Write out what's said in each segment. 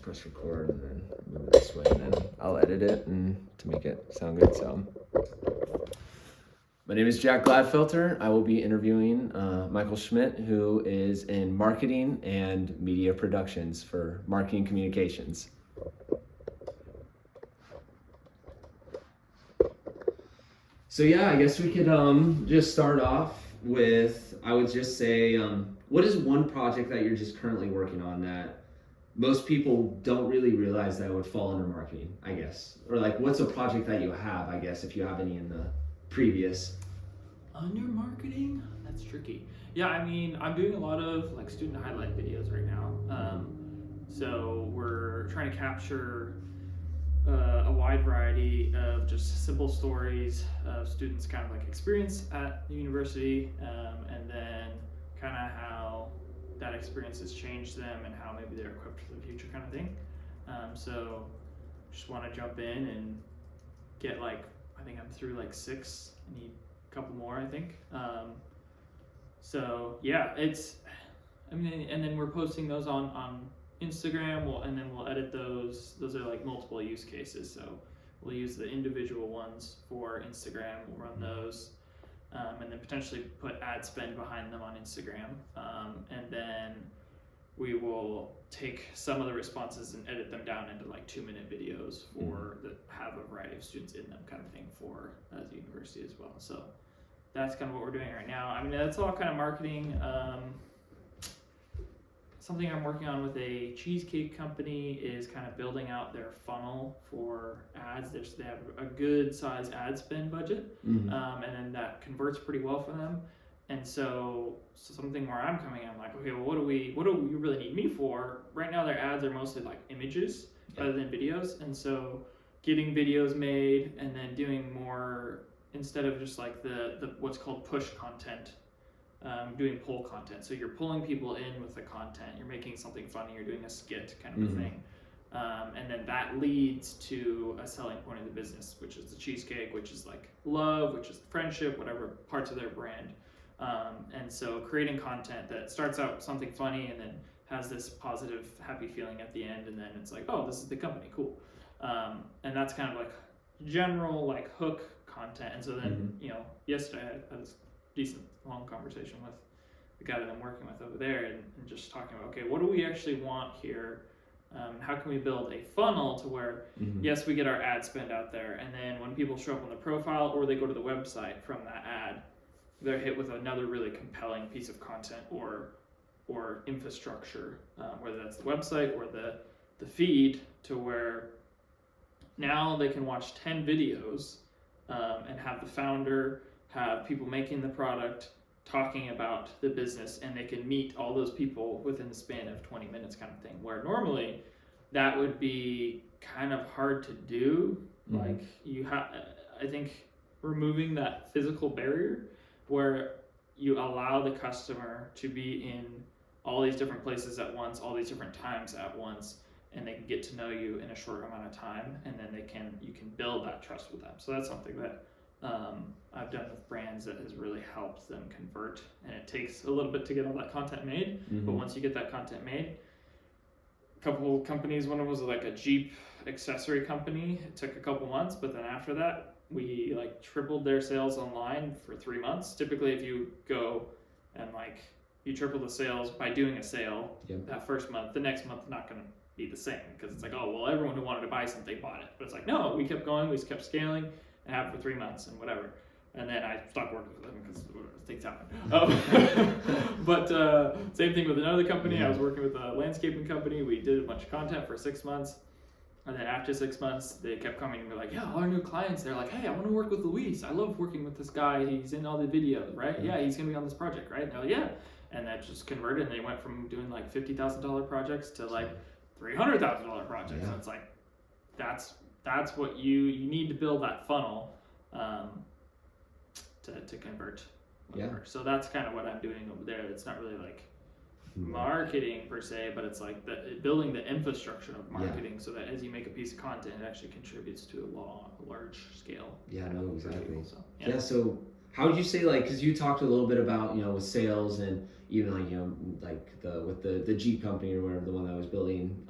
press record and then move it this way, and then I'll edit it and to make it sound good. So, my name is Jack Gladfelter. I will be interviewing Michael Schmidt, who is in marketing and media productions for marketing communications. So yeah, I guess we could just start off with, I would just say, what is one project that you're just currently working on that most people don't really realize that would fall under marketing, I guess? Or like, what's a project that you have, I guess, if you have any in the previous? Under marketing? That's tricky. Yeah, I mean, I'm doing a lot of like student highlight videos right now. So we're trying to capture a wide variety of just simple stories of students' kind of like experience at the university, and then kind of how that experience has changed them and how maybe they're equipped for the future, kind of thing. So just want to jump in and get like, I think I'm through like 6. I need a couple more, I think. So yeah, I mean, and then we're posting those on Instagram, and then we'll edit those. Those are like multiple use cases, so we'll use the individual ones for Instagram. We'll run those, and then potentially put ad spend behind them on Instagram, and then we will take some of the responses and edit them down into like 2-minute videos for that have a variety of students in them, kind of thing, for the university as well. So that's kind of what we're doing right now. I mean, that's all kind of marketing. Something I'm working on with a cheesecake company is kind of building out their funnel for ads. They have a good size ad spend budget, and then that converts pretty well for them. And so something where I'm coming in, I'm like, okay, well, what do you really need me for? Right now, their ads are mostly like images rather than videos, and so getting videos made and then doing more instead of just like the what's called push content. Doing pull content. So you're pulling people in with the content, you're making something funny, you're doing a skit kind of a thing. And then that leads to a selling point of the business, which is the cheesecake, which is like love, which is friendship, whatever parts of their brand. And so creating content that starts out something funny and then has this positive, happy feeling at the end, and then it's like, oh, this is the company, cool. And that's kind of like general like hook content. And so then, yesterday I had this decent long conversation with the guy that I'm working with over there, and just talking about, okay, what do we actually want here? How can we build a funnel to where, yes, we get our ad spend out there, and then when people show up on the profile or they go to the website from that ad, they're hit with another really compelling piece of content or infrastructure, whether that's the website or the feed, to where now they can watch 10 videos and have the founder, have people making the product, talking about the business, and they can meet all those people within the span of 20 minutes, kind of thing, where normally that would be kind of hard to do. Like I think removing that physical barrier where you allow the customer to be in all these different places at once, all these different times at once, and they can get to know you in a short amount of time, and then you can build that trust with them. So that's something that I've done with brands that has really helped them convert, and it takes a little bit to get all that content made, but once you get that content made, a couple companies, one of them was like a Jeep accessory company, it took a couple months, but then after that we like tripled their sales online for 3 months. Typically if you go and like you triple the sales by doing a sale that first month, the next month not going to be the same, because it's like, oh well, everyone who wanted to buy something bought it, but it's like, no, we kept going, we just kept scaling and have it for 3 months and whatever, and then I stopped working with them because things happen. But same thing with another company. I was working with a landscaping company. We did a bunch of content for 6 months, and then after 6 months they kept coming and were like, yeah, all our new clients, they're like, hey, I want to work with Luis, I love working with this guy, he's in all the videos, right? Yeah, he's gonna be on this project, right? And they're like, yeah, and that just converted, and they went from doing like $50,000 projects to like $300,000 projects. And it's like, that's what you need to build that funnel to convert. So that's kind of what I'm doing over there. It's not really like marketing per se, but it's like building the infrastructure of marketing, so that as you make a piece of content, it actually contributes to a large scale. Yeah, no, exactly. People, so, so how would you say, like, because you talked a little bit about, with sales, and even like, like with the Jeep company or whatever, the one that I was building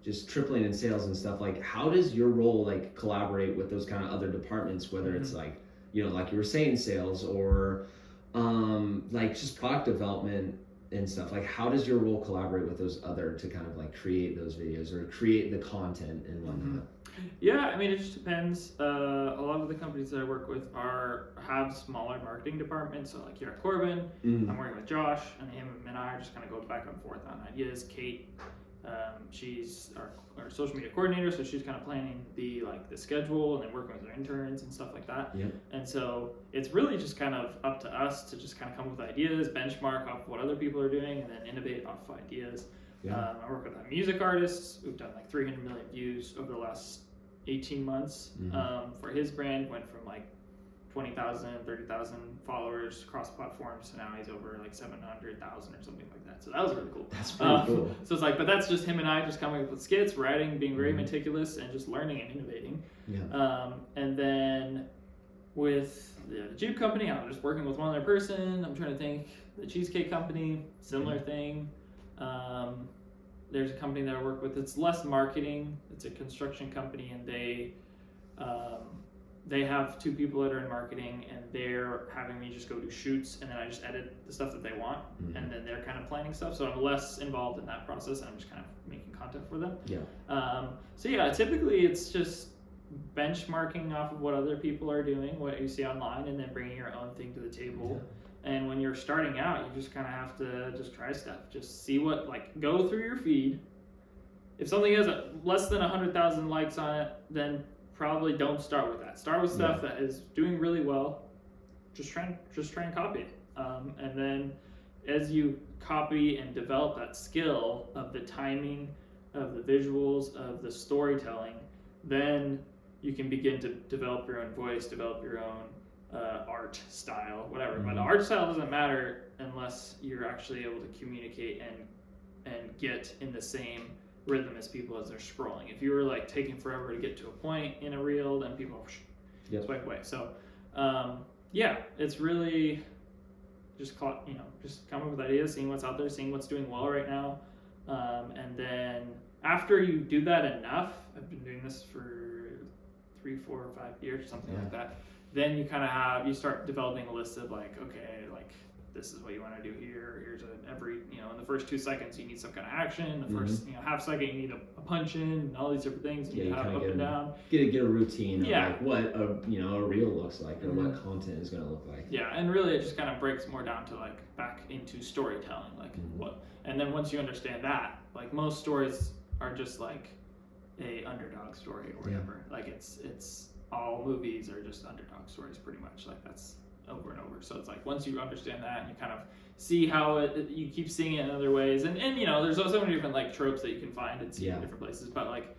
just tripling in sales and stuff, like how does your role like collaborate with those kind of other departments, whether it's like, you know, like you were saying, sales or like just product development and stuff? Like how does your role collaborate with those other to kind of like create those videos or create the content and whatnot? Yeah, I mean, it just depends. A lot of the companies that I work with have smaller marketing departments. So like here at Corbin, I'm working with Josh, and him and I just kind of go back and forth on ideas. Kate, she's our social media coordinator, so she's kind of planning the schedule and then working with our interns and stuff like that. Yep. And so it's really just kind of up to us to just kind of come up with ideas, benchmark off what other people are doing, and then innovate off of ideas. Yeah. I work with music artists. We've done like 300 million views over the last 18 months. For his brand, went from like 20,000, 30,000 followers across platforms, so now he's over like 700,000 or something like that. So that was really cool. That's pretty cool. So it's like, but that's just him and I just coming up with skits, writing, being very meticulous, and just learning and innovating. Yeah. And then with the Jeep company, I'm just working with one other person. I'm trying to think. The Cheesecake Company, similar thing. There's a company that I work with. It's less marketing. It's a construction company, and they have 2 people that are in marketing, and they're having me just go do shoots, and then I just edit the stuff that they want, and then they're kind of planning stuff. So I'm less involved in that process, and I'm just kind of making content for them. Yeah. So yeah, typically it's just benchmarking off of what other people are doing, what you see online, and then bringing your own thing to the table. Yeah. And when you're starting out, you just kind of have to just try stuff. Just see what, like, go through your feed. If something has less than 100,000 likes on it, then probably don't start with that. Start with stuff that is doing really well. Just try and copy it. And then as you copy and develop that skill of the timing, of the visuals, of the storytelling, then you can begin to develop your own voice, develop your own art style, whatever. But the art style doesn't matter unless you're actually able to communicate and get in the same rhythm as people as they're scrolling. If you were like taking forever to get to a point in a reel, then people swipe away. So yeah, it's really just come up with ideas, seeing what's out there, seeing what's doing well right now, and then after you do that enough, I've been doing this for 3, 4, or 5 years, something like that. Then you kind of you start developing a list of like, okay, like this is what you want to do here. Here's in the first 2 seconds you need some kind of action. The first half second you need a punch in, and all these different things. You have up and down. Get a routine of like what a reel looks like, or what content is going to look like. Yeah, and really it just kind of breaks more down to like back into storytelling, like what. And then once you understand that, like most stories are just like a underdog story or whatever. Like it's all movies are just underdog stories pretty much. Like that's over and over. So it's like once you understand that and you kind of see how you keep seeing it in other ways, and there's also so many different like tropes that you can find and see in different places, but like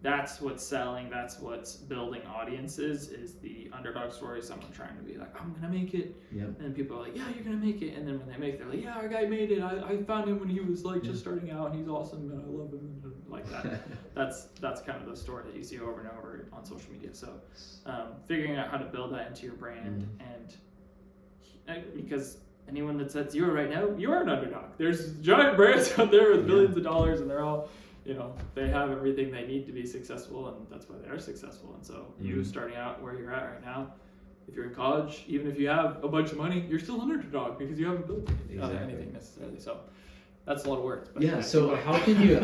that's what's selling, that's what's building audiences, is the underdog story. Someone trying to be like, I'm gonna make it, and people are like, yeah, you're gonna make it, and then when they make it, they're like, yeah, our guy made it. I found him when he was like just starting out, and he's awesome, and I love him, and like that. that's kind of the story that you see over and over on social media. So figuring out how to build that into your brand, and because anyone that's at zero right now, you're an underdog. There's giant brands out there with billions of dollars, and they're all, they have everything they need to be successful, and that's why they are successful. And so you starting out where you're at right now, if you're in college, even if you have a bunch of money, you're still an underdog because you haven't built anything necessarily. So that's a lot of work. But so how can you,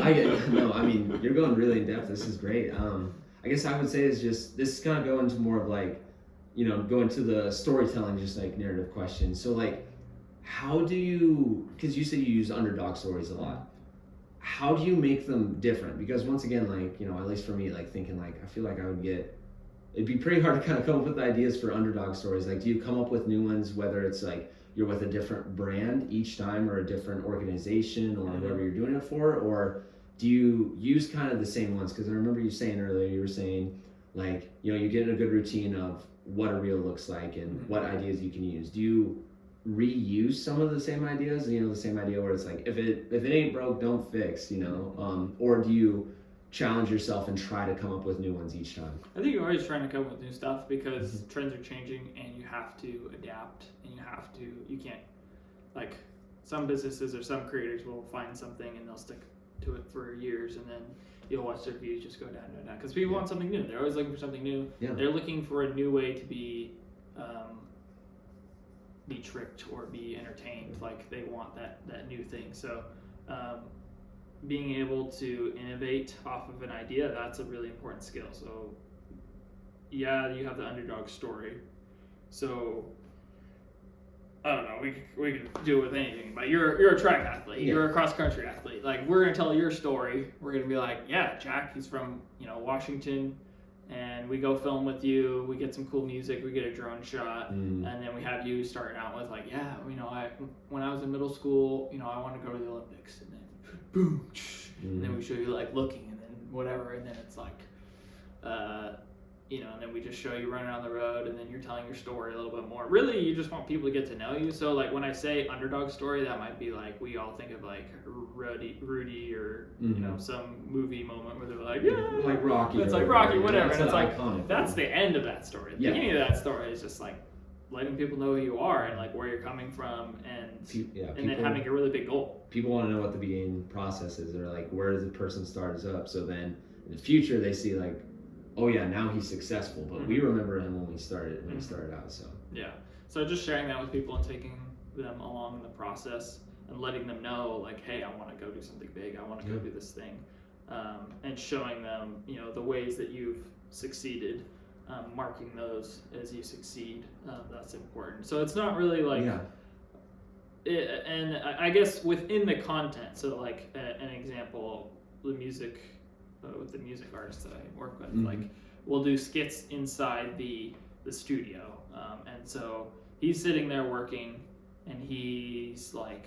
you're going really in depth. This is great. I guess I would say is just, this is kind of going into more of like, go into the storytelling, just like narrative questions. So like, how do you, because you said you use underdog stories a lot, how do you make them different? Because once again, like, at least for me, like thinking like, I feel like it'd be pretty hard to kind of come up with ideas for underdog stories. Like, do you come up with new ones, whether it's like you're with a different brand each time or a different organization or whoever you're doing it for, or do you use kind of the same ones? Because I remember you saying earlier, you were saying like, you get in a good routine of what a reel looks like and what ideas you can use. Do you reuse some of the same ideas, the same idea where it's like, if it ain't broke, don't fix, or do you challenge yourself and try to come up with new ones each time? I think you're always trying to come up with new stuff because trends are changing and you have to adapt, and you can't, like, some businesses or some creators will find something and they'll stick to it for years, and then you'll watch their views just go down and down because people want something new. They're always looking for something new. Yeah. They're looking for a new way to be tricked or be entertained. Like they want that new thing. So being able to innovate off of an idea, that's a really important skill. So yeah, you have the underdog story. So I don't know, we could do it with anything, but you're a track athlete, you're a cross country athlete. Like we're gonna tell your story. We're gonna be like, yeah, Jack, he's from Washington, and we go film with you. We get some cool music. We get a drone shot, and then we have you starting out with like, yeah, when I was in middle school, I wanted to go to the Olympics, and then boom, and then we show you like looking, and then whatever, and then it's like, and then we just show you running on the road, and then you're telling your story a little bit more. Really, you just want people to get to know you. So like when I say underdog story, that might be like we all think of like Rudy or some movie moment where they're like, yeah, like Rocky. It's like Rocky, whatever, That's and it's like iconic. that's the end of that story. The beginning of that story is just like letting people know who you are and like where you're coming from, and then having a really big goal. People want to know what the beginning process is. They're like, where does the person starts up? So then in the future they see like, oh yeah, now he's successful, but we remember him when he started out. So so just sharing that with people and taking them along in the process and letting them know like, hey, I want to go do something big, I want to go do this thing, and showing them the ways that you've succeeded, marking those as you succeed. That's important. So it's not really like and I guess within the content, so like an example, the music with the music artists that I work with, like we'll do skits inside the studio, and so he's sitting there working, and he's like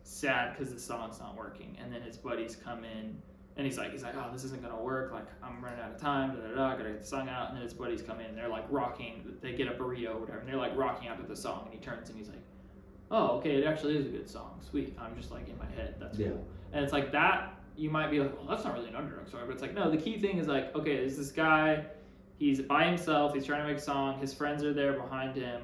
sad because the song's not working, and then his buddies come in, and he's like, oh, this isn't gonna work, like I'm running out of time, gotta get the song out, and then his buddies come in, and they're like rocking, they get a burrito or whatever, and they're like rocking out to the song, and he turns and he's like, oh, okay, it actually is a good song, sweet, I'm just like in my head, that's cool, and it's like that. You might be like, well, that's not really an underdog story, but it's like, no, the key thing is like, okay, there's this guy, he's by himself, he's trying to make a song, his friends are there behind him,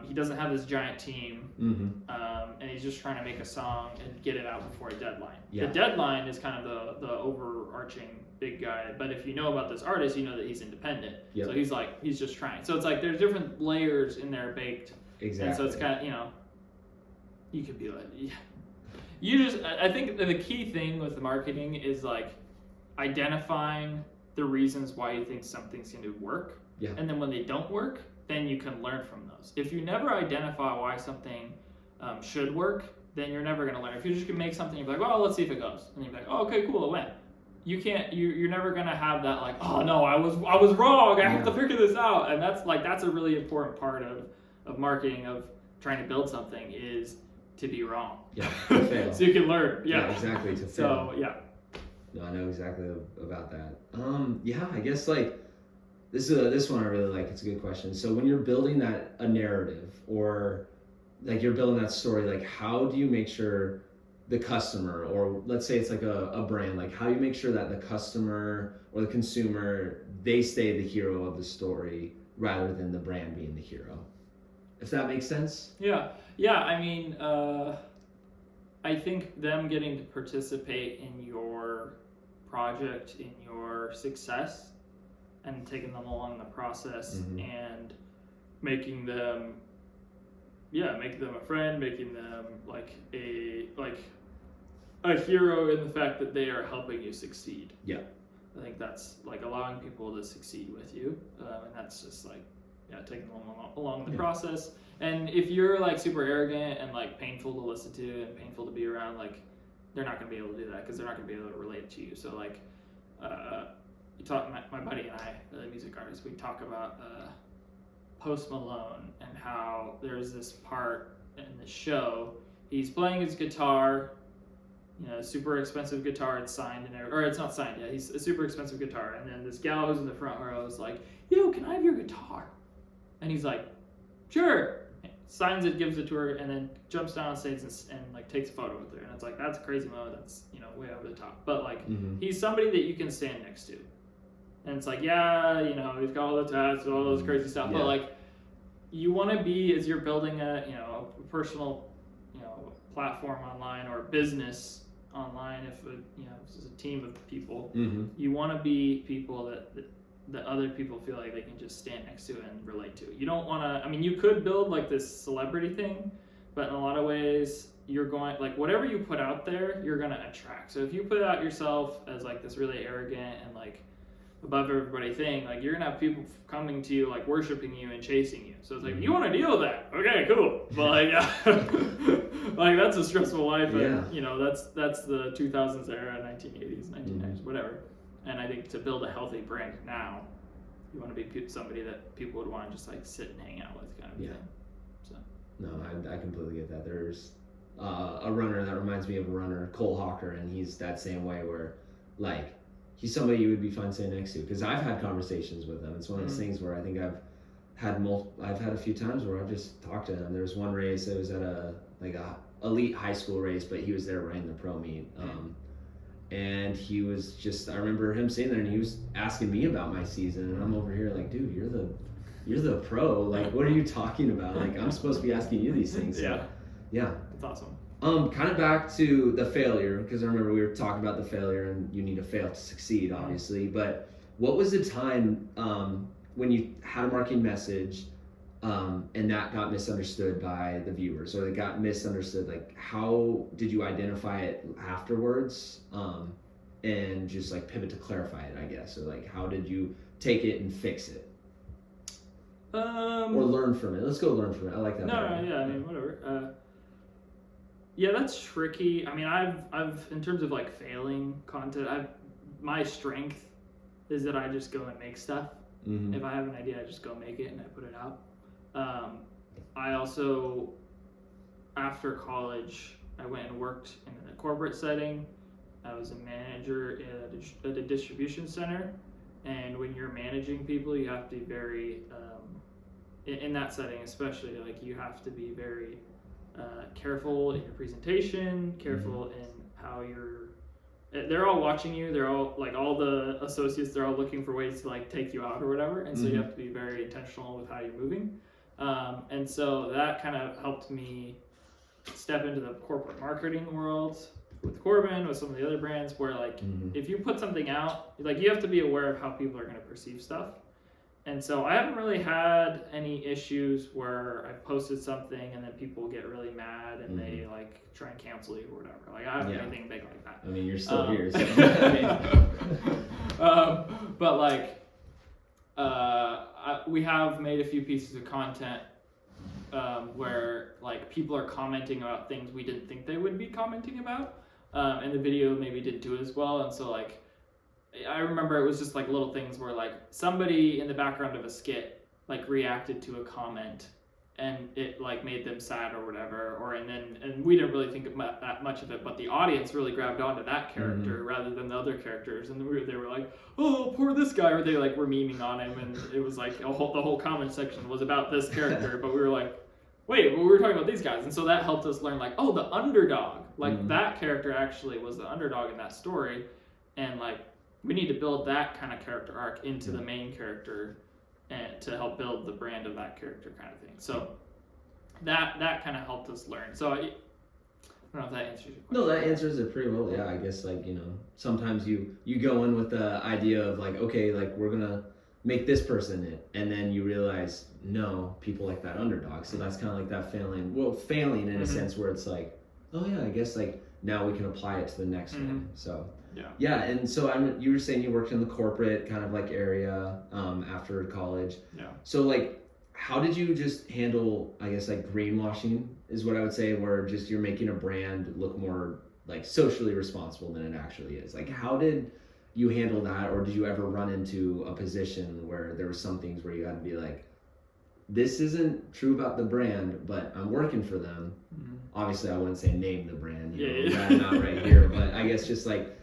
he doesn't have this giant team, and he's just trying to make a song and get it out before a deadline. The deadline is kind of the overarching big guy, but if you know about this artist, you know that he's independent, so he's just trying. So it's like, there's different layers in there baked, and so it's kind of, you could be like, I think the key thing with the marketing is like identifying the reasons why you think something's going to work. And then when they don't work, then you can learn from those. If you never identify why something should work, then you're never going to learn. If you just can make something, you're like, well, let's see if it goes. And you're like, oh, okay, cool, it went. You're never going to have that like, oh no, I was wrong. I have to figure this out. And that's a really important part of marketing, of trying to build something, is to be wrong. To fail. So you can learn. Exactly, to fail. So No, I know exactly about that. I guess like this one I really like. It's a good question. So when you're building a narrative, or like you're building that story, like how do you make sure the customer, or let's say it's like a brand, like how do you make sure that the customer or the consumer, they stay the hero of the story rather than the brand being the hero? If that makes sense? I mean, I think them getting to participate in your project, in your success, and taking them along the process, and making them a friend, making them like a hero in the fact that they are helping you succeed. I think that's like allowing people to succeed with you, and that's just like taking them along the process. And if you're like super arrogant and like painful to listen to and painful to be around, like they're not going to be able to do that, because they're not going to be able to relate to you. So like my buddy and I, the music artist, we talk about Post Malone and how there's this part in the show, he's playing his guitar, super expensive guitar, it's signed or it's not signed yet, he's a super expensive guitar, and then this gal who's in the front row is like, yo, can I have your guitar? And he's like, sure. Signs it, gives it to her, and then jumps down on stage and like takes a photo with her. And it's like, that's a crazy moment. That's way over the top. But like, he's somebody that you can stand next to. And it's like, he's got all the tats and all those crazy stuff. But like, you want to be, as you're building a personal platform online or business, online, if this is a team of people, Mm-hmm. you want to be people that other people feel like they can just stand next to and relate to. You don't want to. I mean, you could build like this celebrity thing, but in a lot of ways, you're going like whatever you put out there, you're gonna attract. So if you put out yourself as like this really arrogant and like above everybody thing, like you're gonna have people coming to you, like worshiping you and chasing you. So it's like, you want to deal with that? Okay, cool. But like, like that's a stressful life. Yeah. And that's the 2000s era, 1980s, 1990s, whatever. And I think to build a healthy brand now, you want to be somebody that people would want to just like sit and hang out with, kind of thing. So. No, I completely get that. There's a runner that reminds me of a runner, Cole Hawker, and he's that same way where, like, he's somebody you would be fun sitting next to. Because I've had conversations with him. It's one of those things where I think I've had a few times where I've just talked to him. There was one race that was at a elite high school race, but he was there running the pro meet. And he was just, I remember him sitting there and he was asking me about my season, and I'm over here like, dude, you're the pro. Like, what are you talking about? Like, I'm supposed to be asking you these things. So, yeah. That's awesome. Kind of back to the failure, because I remember we were talking about the failure and you need to fail to succeed, obviously. But what was the time when you had a marketing message and that got misunderstood by the viewers, or it got misunderstood? Like, how did you identify it afterwards and just like pivot to clarify it, I guess? Or like, how did you take it and fix it? Or learn from it. Let's go learn from it. I like that. I mean, whatever. Yeah, that's tricky. I mean, I've in terms of like failing content, my strength is that I just go and make stuff. Mm-hmm. If I have an idea, I just go make it and I put it out. I also, after college, I went and worked in a corporate setting. I was a manager at a distribution center, and when you're managing people, you have to be very, in that setting especially, like you have to be very careful in your presentation, careful in how they're all watching you. They're all like all the associates. They're all looking for ways to like take you out or whatever. And so you have to be very intentional with how you're moving. And so that kind of helped me step into the corporate marketing world with Corbin, with some of the other brands, where like if you put something out, like you have to be aware of how people are going to perceive stuff. And so I haven't really had any issues where I posted something and then people get really mad and they like try and cancel you or whatever. Like I haven't anything big like that. I mean, you're still here. So. But like, we have made a few pieces of content where like people are commenting about things we didn't think they would be commenting about, and the video maybe didn't do as well. And so like, I remember it was just like little things where like somebody in the background of a skit like reacted to a comment and it like made them sad or whatever, and we didn't really think about that much of it, but the audience really grabbed onto that character rather than the other characters, and they were like, oh, poor this guy, or they like were memeing on him, and it was like the whole comment section was about this character, but we were like, wait, well, we were talking about these guys. And so that helped us learn like, oh, the underdog, like that character actually was the underdog in that story, and like we need to build that kind of character arc into the main character and to help build the brand of that character, kind of thing. So that kind of helped us learn. So I don't know if that answers your question. No, that answers it pretty well. Yeah, I guess like, sometimes you go in with the idea of like, okay, like we're gonna make this person it, and then you realize no, people like that underdog. So that's kind of like that failing in a sense where it's like, oh yeah, I guess like now we can apply it to the next one. So yeah, and so you were saying you worked in the corporate kind of like area after college. Yeah. So like, how did you just handle, I guess like greenwashing is what I would say, where just you're making a brand look more like socially responsible than it actually is? Like, how did you handle that, or did you ever run into a position where there were some things where you had to be like, this isn't true about the brand, but I'm working for them. Obviously, I wouldn't say name the brand, not right here, but I guess just like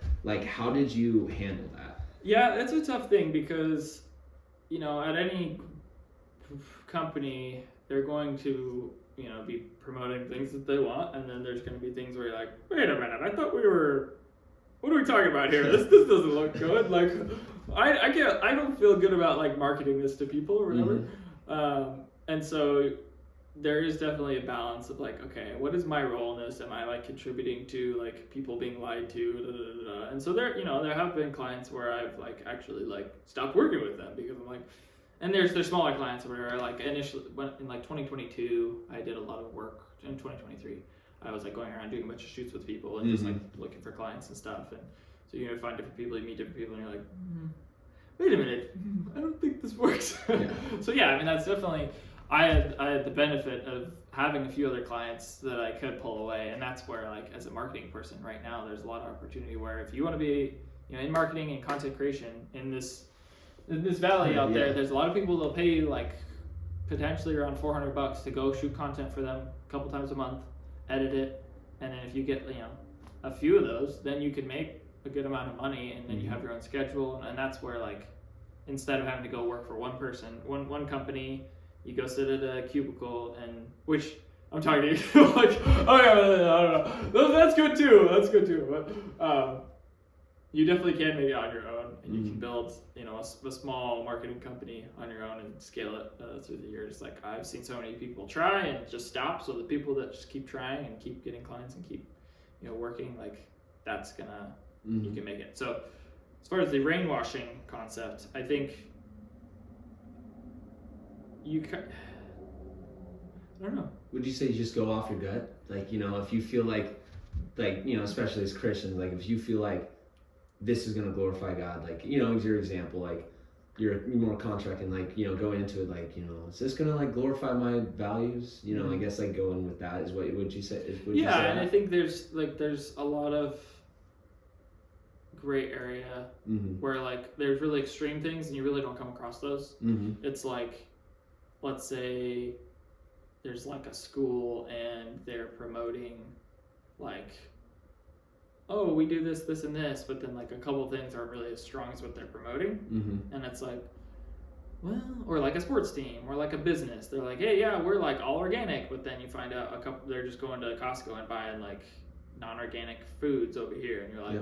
how did you handle that? Yeah, it's a tough thing because, at any company, they're going to, be promoting things that they want, and then there's going to be things where you're like, wait a minute, I thought what are we talking about here? This doesn't look good. Like, I don't feel good about like marketing this to people or whatever. And so there is definitely a balance of like, okay, what is my role in this? Am I like contributing to like people being lied to? Da, da, da, da. And so there have been clients where I've like actually like stopped working with them because I'm like, and there's smaller clients where like initially in like 2022 I did a lot of work. In 2023 I was like going around doing a bunch of shoots with people and just like looking for clients and stuff, and so you find different people, you meet different people, and you're like, wait a minute, I don't think this works. So yeah, I mean that's definitely, I had the benefit of having a few other clients that I could pull away, and that's where like as a marketing person right now there's a lot of opportunity where if you want to be in marketing and content creation in this valley out there, there's a lot of people that'll pay you like potentially around $400 to go shoot content for them a couple times a month, edit it, and then if you get a few of those, then you can make a good amount of money, and then you have your own schedule, and that's where like instead of having to go work for one person, one company, you go sit at a cubicle, and which I'm talking to you like, oh yeah, I don't know, that's good too, but you definitely can make it on your own, and you can build a small marketing company on your own and scale it through the years. Like I've seen so many people try and just stop, so the people that just keep trying and keep getting clients and keep working, like that's gonna you can make it. So as far as the rainwashing concept, I think I don't know. Would you say you just go off your gut? Like, if you feel like, especially as Christians, like if you feel like this is going to glorify God, like, as your example, like you're more contracting, like, going into it, like, is this going to like glorify my values? I guess like going with that is what would you say? And I think there's a lot of gray area where like there's really extreme things and you really don't come across those. It's like, let's say there's like a school and they're promoting like, oh, we do this, this, and this, but then like a couple of things aren't really as strong as what they're promoting. And it's like, well, or like a sports team or like a business, they're like, hey, yeah, we're like all organic, but then you find out a couple, they're just going to Costco and buying like non-organic foods over here, and you're like,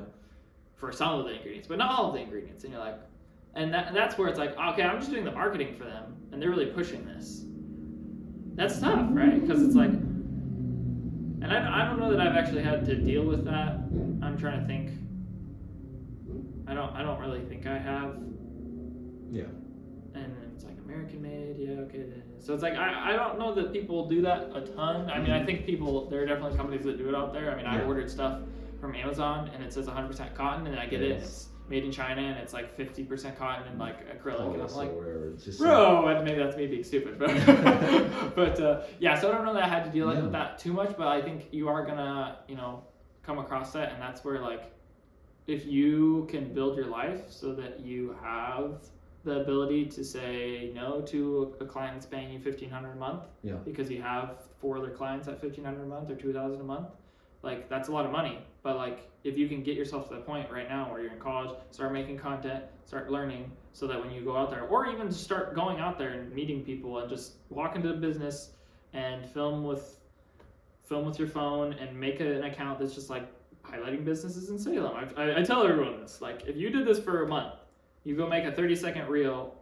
for some of the ingredients, but not all of the ingredients, and you're like, and that's where it's like, okay, I'm just doing the marketing for them, and they're really pushing this. That's tough, right? Because it's like, and I don't know that I've actually had to deal with that. I'm trying to think. I don't really think I have. Yeah. And then it's like American made, yeah, okay. So it's like I don't know that people do that a ton. I mean, I think there are definitely companies that do it out there. I mean, I ordered stuff from Amazon and it says 100% cotton, and I get it. It's made in China and it's like 50% cotton and like acrylic, and I'm like, bro, and maybe that's me being stupid, but yeah. So I don't know that I had to deal with that too much, but I think you are gonna come across that, and that's where like if you can build your life so that you have the ability to say no to a client that's paying you $1,500 a month because you have 4 other clients at $1,500 a month or $2,000 a month, like that's a lot of money. But like if you can get yourself to the point right now where you're in college, start making content, start learning, so that when you go out there, or even just start going out there and meeting people and just walk into a business and film with your phone and make an account that's just like highlighting businesses in Salem. I tell everyone this, like if you did this for a month, you go make a 30-second reel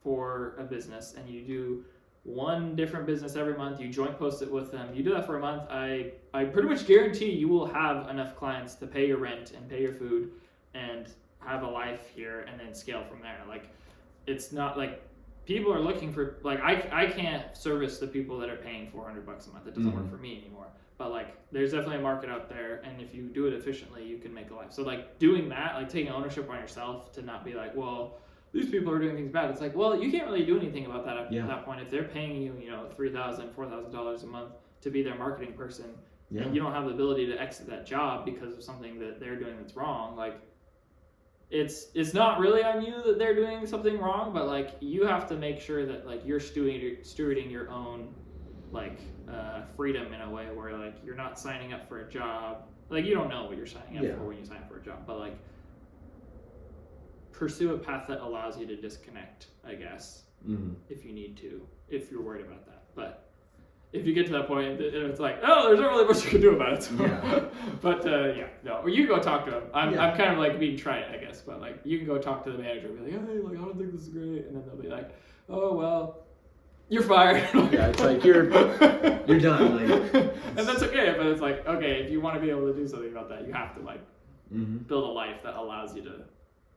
for a business and you do one different business every month, you joint post it with them, you do that for a month, I pretty much guarantee you will have enough clients to pay your rent and pay your food and have a life here, and then scale from there. Like it's not like people are looking for, like I can't service the people that are paying $400 a month. It doesn't work for me anymore. But like there's definitely a market out there, and if you do it efficiently, you can make a life. So like doing that, like taking ownership on yourself to not be like, well, these people are doing things bad. It's like, well, you can't really do anything about that at that point. If they're paying you, $3,000, $4,000 a month to be their marketing person, and you don't have the ability to exit that job because of something that they're doing that's wrong, like it's not really on you that they're doing something wrong, but like you have to make sure that like you're stewarding your own like freedom in a way where like you're not signing up for a job. Like you don't know what you're signing up for when you sign up for a job, but like pursue a path that allows you to disconnect, I guess, if you need to, if you're worried about that. But if you get to that point, it's like, oh, there's not really much you can do about it. So. But no, or you go talk to them. I'm kind of like being trite, I guess, but like you can go talk to the manager and be like, hey, like I don't think this is great, and then they'll be like, oh well, you're fired. Yeah, it's like you're done. Like, and that's okay, but it's like, okay, if you want to be able to do something about that, you have to like build a life that allows you to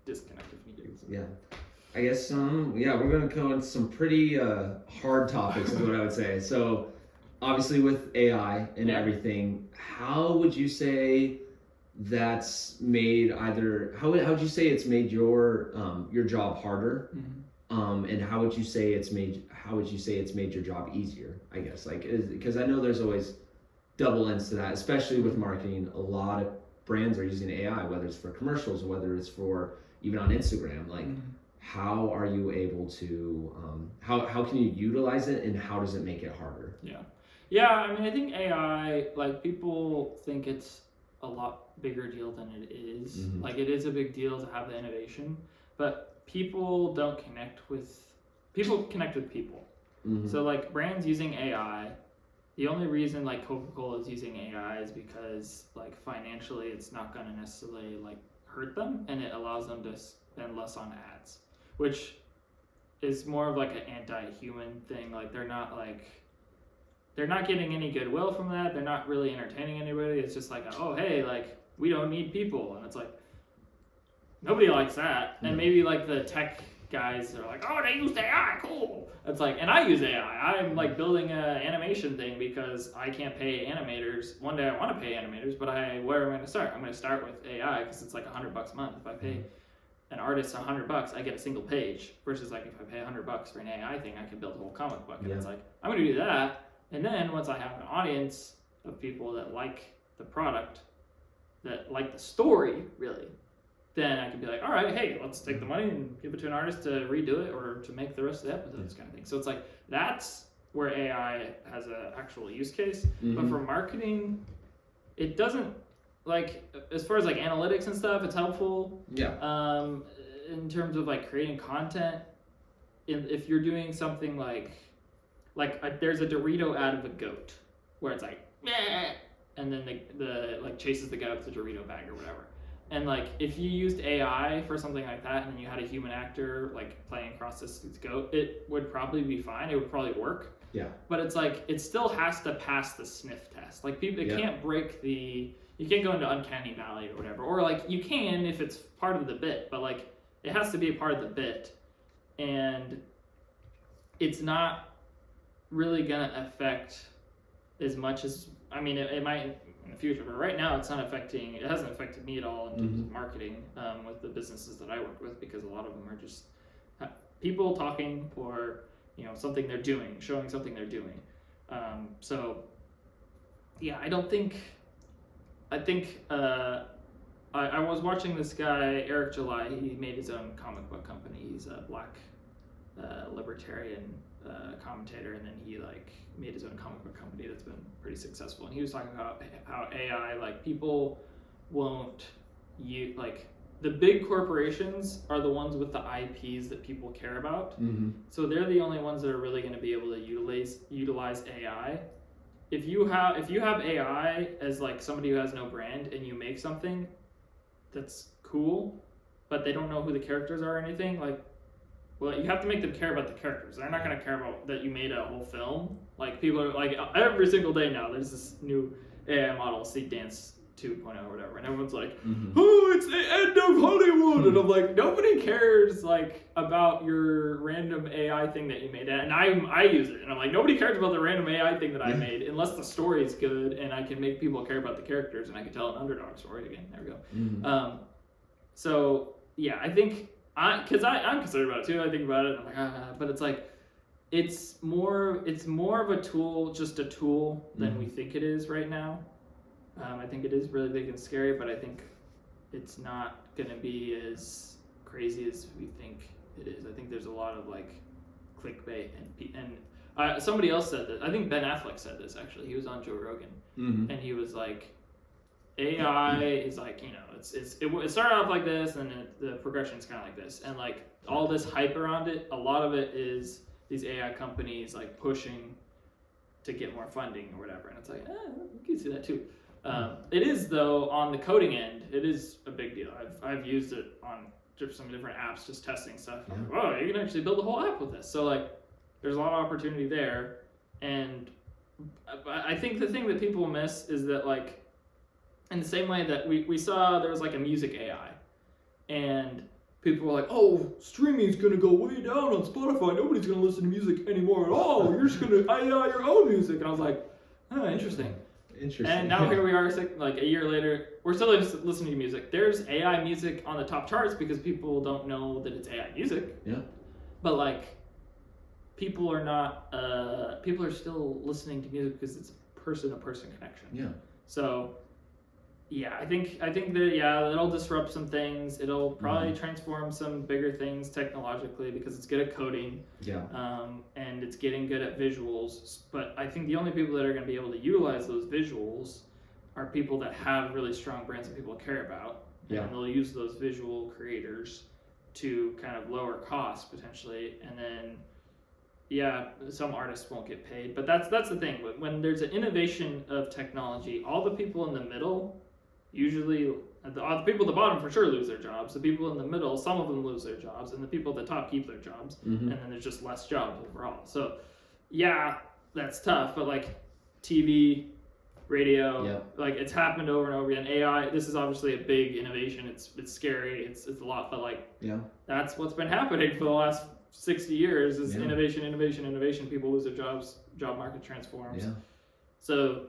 disconnect if needed. Yeah. I guess we're gonna go into some pretty hard topics is what I would say. So obviously with AI and everything, how would you say that's made how would you say it's made your job harder? And how would you say it's made your job easier? I guess because I know there's always double ends to that, especially with marketing. A lot of brands are using AI, whether it's for commercials or whether it's for even on Instagram. Like, how are you able to how can you utilize it, and how does it make it harder? Yeah, I mean, I think AI, like, people think it's a lot bigger deal than it is. Like, it is a big deal to have the innovation, but people connect with people. So like brands using AI, the only reason like Coca-Cola is using AI is because like financially it's not going to necessarily like hurt them, and it allows them to spend less on ads, which is more of like an anti-human thing. Like they're not getting any goodwill from that. They're not really entertaining anybody. It's just like, oh hey, like we don't need people, and it's like nobody likes that. And maybe like the tech guys are like, oh, they use AI, cool. It's like, and I use AI. I'm like building an animation thing because I can't pay animators. One day I want to pay animators, but where am I going to start? I'm going to start with AI because it's like $100 a month. If I pay an artist $100, I get a single page. Versus like if I pay $100 for an AI thing, I can build a whole comic book. And it's like, I'm going to do that. And then once I have an audience of people that like the product, that like the story, really, then I can be like, all right, hey, let's take the money and give it to an artist to redo it or to make the rest of the episodes, kind of thing. So it's like, that's where AI has an actual use case. But for marketing, it doesn't, like, as far as like analytics and stuff, it's helpful. In terms of like creating content, if you're doing something like there's a Dorito ad of a goat where it's like, meh, and then the like chases the goat with the Dorito bag or whatever. And like if you used AI for something like that, and then you had a human actor like playing across this goat, it would probably be fine. It would probably work. Yeah. But it's like it still has to pass the sniff test. Like people, it can't break you can't go into uncanny valley or whatever. Or like you can if it's part of the bit, but like it has to be a part of the bit, and it's not really gonna affect as much as, I mean, it might in the future, but right now it hasn't affected me at all in terms of marketing with the businesses that I work with, because a lot of them are just people talking or something they're doing, showing something they're doing. So yeah, I was watching this guy Eric July. He made his own comic book company. He's a black libertarian commentator, and then he like made his own comic book company that's been pretty successful. And he was talking about how AI, like, people won't use, like, the big corporations are the ones with the IPs that people care about. So they're the only ones that are really going to be able to utilize AI. If you have AI as like somebody who has no brand, and you make something that's cool, but they don't know who the characters are or anything, like, well, you have to make them care about the characters. They're not going to care about that you made a whole film. Like, people are like, every single day now, there's this new AI model, Dance 2.0 or whatever, and everyone's like, oh, it's the end of Hollywood. And I'm like, nobody cares like about your random AI thing that you made. And I use it, and I'm like, nobody cares about the random AI thing that I made unless the story is good and I can make people care about the characters, and I can tell an underdog story again. There we go. So yeah, I think because I'm concerned about it too. I think about it, and I'm like, but it's like, it's more of a tool, just a tool, than we think it is right now. I think it is really big and scary, but I think it's not going to be as crazy as we think it is. I think there's a lot of like clickbait and somebody else said that. I think Ben Affleck said this actually. He was on Joe Rogan, and he was like, AI is like, it started off like this, and the progression is kind of like this, and like all this hype around it, a lot of it is these AI companies like pushing to get more funding or whatever, and it's like, you can see that too. It is, though, on the coding end, it is a big deal. I've used it on some different apps, just testing stuff. Like, whoa, you can actually build a whole app with this. So like, there's a lot of opportunity there. And I think the thing that people miss is that, like, in the same way that we saw there was like a music AI, and people were like, oh, streaming's going to go way down on Spotify. Nobody's going to listen to music anymore at all. You're just going to AI your own music. And I was like, oh, interesting. And now here we are, like a year later, we're still listening to music. There's AI music on the top charts because people don't know that it's AI music. Yeah. But like, people are still listening to music because it's a person-to-person connection. Yeah. So, yeah, I think that, yeah, it'll disrupt some things. It'll probably transform some bigger things technologically because it's good at coding. Yeah. And it's getting good at visuals. But I think the only people that are going to be able to utilize those visuals are people that have really strong brands that people care about. Yeah. And they'll use those visual creators to kind of lower costs potentially. And then, yeah, some artists won't get paid. But that's the thing. When there's an innovation of technology, all the people in the middle, usually, the people at the bottom for sure lose their jobs. The people in the middle, some of them lose their jobs, and the people at the top keep their jobs. And then there's just less jobs overall. So, yeah, that's tough. But like TV, radio, like it's happened over and over again. AI, this is obviously a big innovation. It's scary. It's a lot, but like that's what's been happening for the last 60 years is innovation. People lose their jobs. Job market transforms. Yeah. So.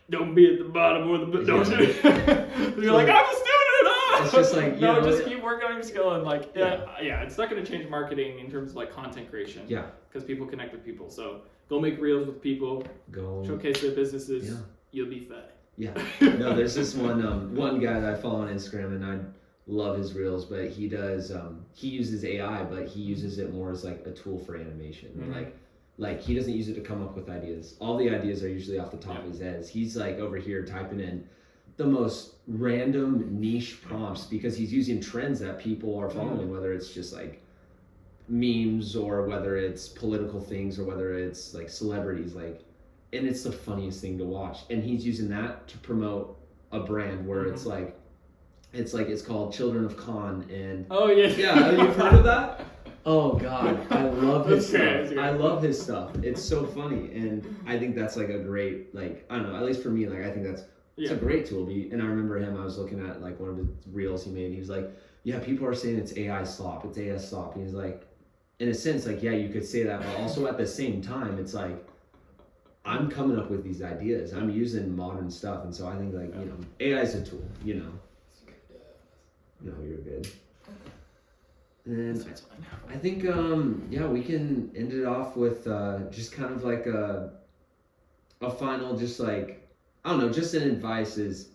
Don't be at the bottom or the you're like, I'm a student. It's just like just keep working on your skill and like it's not going to change marketing in terms of like content creation. Yeah, because people connect with people. So go make reels with people. Go showcase their businesses. Yeah. You'll be fed. Yeah. No, there's this one guy that I follow on Instagram, and I love his reels, but he does he uses AI, but he uses it more as like a tool for animation. Like he doesn't use it to come up with ideas. All the ideas are usually off the top of his head. He's like over here typing in the most random niche prompts because he's using trends that people are following, whether it's just like memes or whether it's political things or whether it's like celebrities, like, and it's the funniest thing to watch. And he's using that to promote a brand where it's called Children of Con, and you've heard of that? Oh God, I love his stuff. I love his stuff. It's so funny, and I think that's like a great, like, I don't know, at least for me, like I think it's a great tool. And I remember him, I was looking at like one of his reels he made, and he was like, yeah, people are saying it's AI slop, it's AI slop. And he's like, in a sense, like, yeah, you could say that, but also at the same time, it's like, I'm coming up with these ideas. I'm using modern stuff, and so I think like, AI is a tool, No, you're good. And I think, we can end it off with just kind of like a final, just like, I don't know, just an advice is,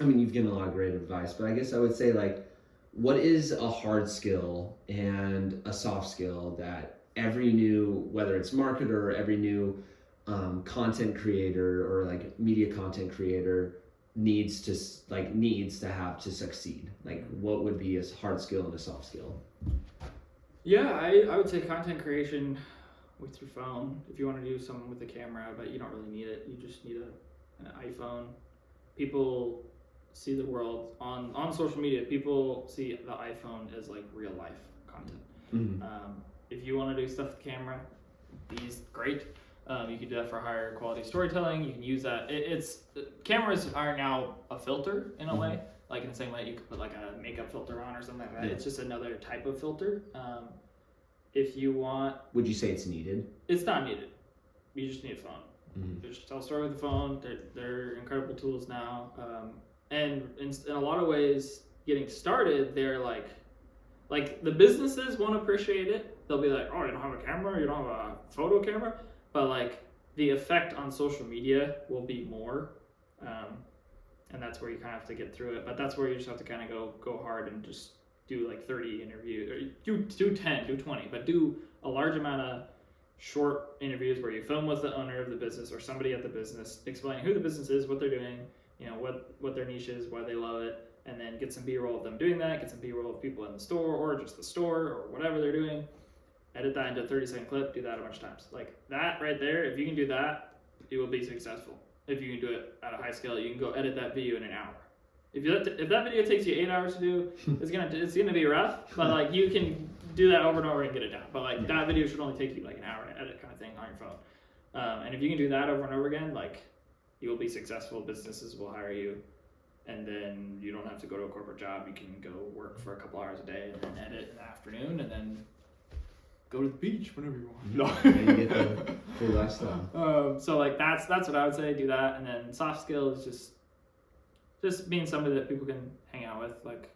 I mean, you've given a lot of great advice, but I guess I would say like, what is a hard skill and a soft skill that every new, whether it's marketer or every new content creator or like media content creator needs to have to succeed? Like, what would be a hard skill and a soft skill? Yeah, I would say content creation with your phone. If you want to do something with a camera, but you don't really need it. You just need an iPhone. People see the world on social media. People see the iPhone as like real life content. If you want to do stuff with the camera, these great. You can do that for higher quality storytelling. You can use that. Cameras are now a filter in a way, like in the same way you could put like a makeup filter on or something like that. Yeah. It's just another type of filter. If you want, would you say it's needed? It's not needed. You just need a phone. Just tell a story with the phone. They're incredible tools now. And in a lot of ways, getting started, they're like the businesses won't appreciate it. They'll be like, oh, you don't have a camera, you don't have a photo camera. But like the effect on social media will be more, and that's where you kind of have to get through it. But that's where you just have to kind of go hard and just do like 30 interviews, or do 10, do 20, but do a large amount of short interviews where you film with the owner of the business or somebody at the business, explain who the business is, what they're doing, what their niche is, why they love it, and then get some B-roll of them doing that, get some B-roll of people in the store or just the store or whatever they're doing. Edit that into a 30-second clip, do that a bunch of times. Like that right there, if you can do that, you will be successful. If you can do it at a high scale, you can go edit that video in an hour. If that video takes you 8 hours to do, it's gonna be rough, but like you can do that over and over and get it down. But like that video should only take you like an hour to edit, kind of thing, on your phone. And if you can do that over and over again, like you will be successful. Businesses will hire you, and then you don't have to go to a corporate job. You can go work for a couple hours a day and then edit in the afternoon, and then go to the beach whenever you want. No, and you get the full lifestyle. So like that's what I would say. Do that, and then soft skills, just being somebody that people can hang out with. Like,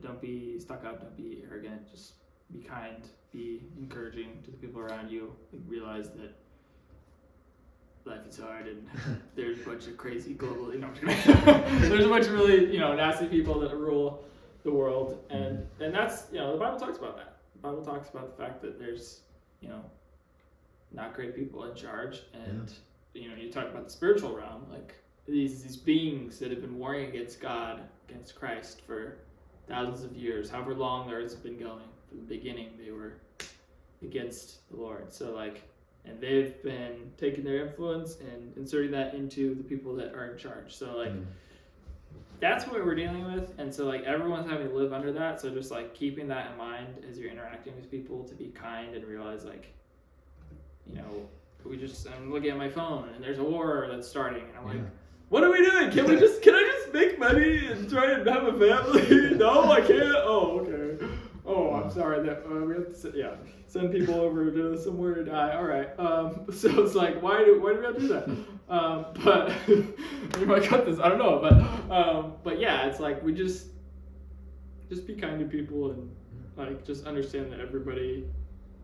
don't be stuck up, don't be arrogant. Just be kind, be encouraging to the people around you. Like, realize that life is hard, and there's a bunch of crazy global. There's a bunch of really nasty people that rule the world, and that's the Bible talks about that. The Bible talks about the fact that there's not great people in charge, and you talk about the spiritual realm, like these beings that have been warring against God, against Christ for thousands of years, however long the earth's been going. From the beginning, they were against the Lord. So like, and they've been taking their influence and inserting that into the people that are in charge. So like, that's what we're dealing with. And so like, everyone's having to live under that. So just like keeping that in mind as you're interacting with people, to be kind and realize like, I'm looking at my phone and there's a war that's starting, and I'm like, what are we doing? Can I just make money and try and have a family? No, I can't. Oh, okay. Oh, I'm sorry that we have to send people over to somewhere to die. All right. So it's like, why do we have to do that? But you might cut this. I don't know. But yeah, it's like we just be kind to people, and like just understand that everybody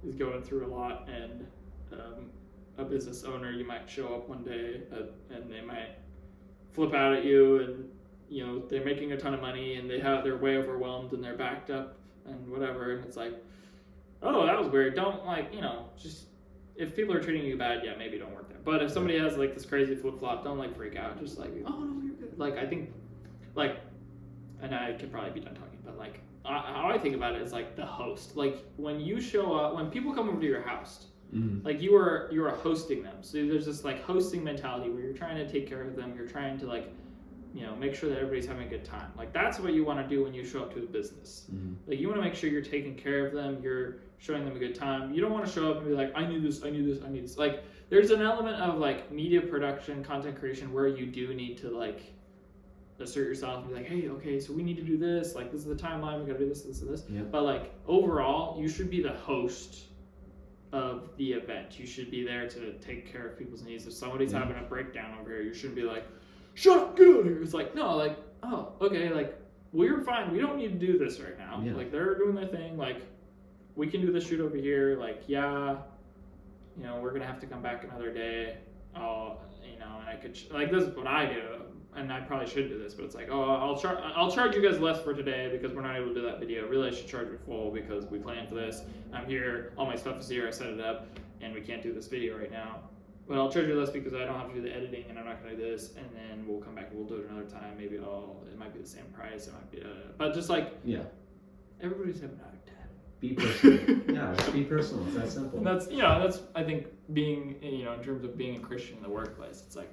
is going through a lot, and a business owner, you might show up one day and they might flip out at you, and they're making a ton of money and they're way overwhelmed and they're backed up and whatever, and it's like, oh, that was weird. Don't just, if people are treating you bad, maybe don't work there. But if somebody has like this crazy flip-flop, don't like freak out. Just like, oh no, you're good. Like, I think, like, and I could probably be done talking, but like how I think about it is like the host. Like, when you show up, when people come over to your house, like you are hosting them. So there's this like hosting mentality where you're trying to take care of them. You're trying to like, make sure that everybody's having a good time. Like, that's what you want to do when you show up to a business. Like, you want to make sure you're taking care of them. You're showing them a good time. You don't want to show up and be like, I need this. Like, there's an element of like media production, content creation, where you do need to like assert yourself and be like, hey, okay, so we need to do this. Like, this is the timeline. We got to do this, and this. Yep. But like, overall, you should be the host of the event. You should be there to take care of people's needs. If somebody's having a breakdown over here, you shouldn't be like, shut up, get out of here. It's like, no, like, oh, okay, like, we're fine. We don't need to do this right now. Like, they're doing their thing. Like, we can do this shoot over here. Like, we're going to have to come back another day. And I could, like, this is what I do. And I probably should do this, but it's like, oh, I'll charge you guys less for today because we're not able to do that video. Really, I should charge you full because we planned for this. I'm here, all my stuff is here, I set it up, and we can't do this video right now. But I'll charge you less because I don't have to do the editing, and I'm not going to do this, and then we'll come back and we'll do it another time. Maybe it might be the same price, it might be, but just like, everybody's 7 out of 10. Be personal. Just be personal. It's that simple. And that's I think being, in terms of being a Christian in the workplace, it's like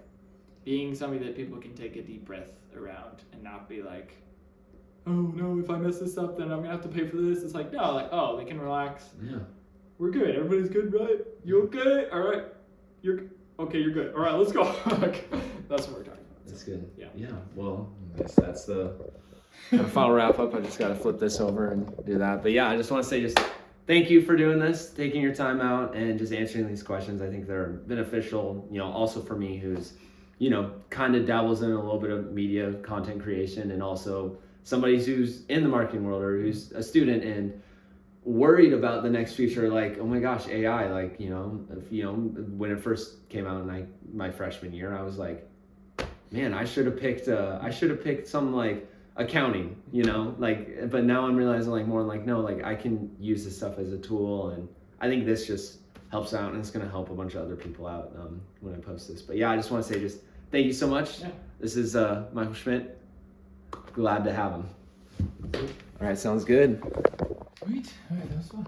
being somebody that people can take a deep breath around and not be like, oh no, if I mess this up, then I'm gonna have to pay for this. It's like, no, like, oh, they can relax. We're good. Everybody's good, right? You okay? All right. You're good. All right, let's go. Like, that's what we're talking about. That's good. Yeah. Well, I guess that's the final wrap up. I just got to flip this over and do that. But I just want to say just thank you for doing this, taking your time out and just answering these questions. I think they're beneficial, also for me, who's, kind of dabbles in a little bit of media content creation, and also somebody who's in the marketing world or who's a student and worried about the next future. Like, oh my gosh, AI, like, when it first came out in my freshman year, I was like, man, I should have picked some like accounting, but now I'm realizing like more like, no, like I can use this stuff as a tool, and I think this just helps out, and it's going to help a bunch of other people out when I post this. But I just want to say just thank you so much. This is Michael Schmidt. Glad to have him. All right, sounds good. Sweet. All right, that was fun.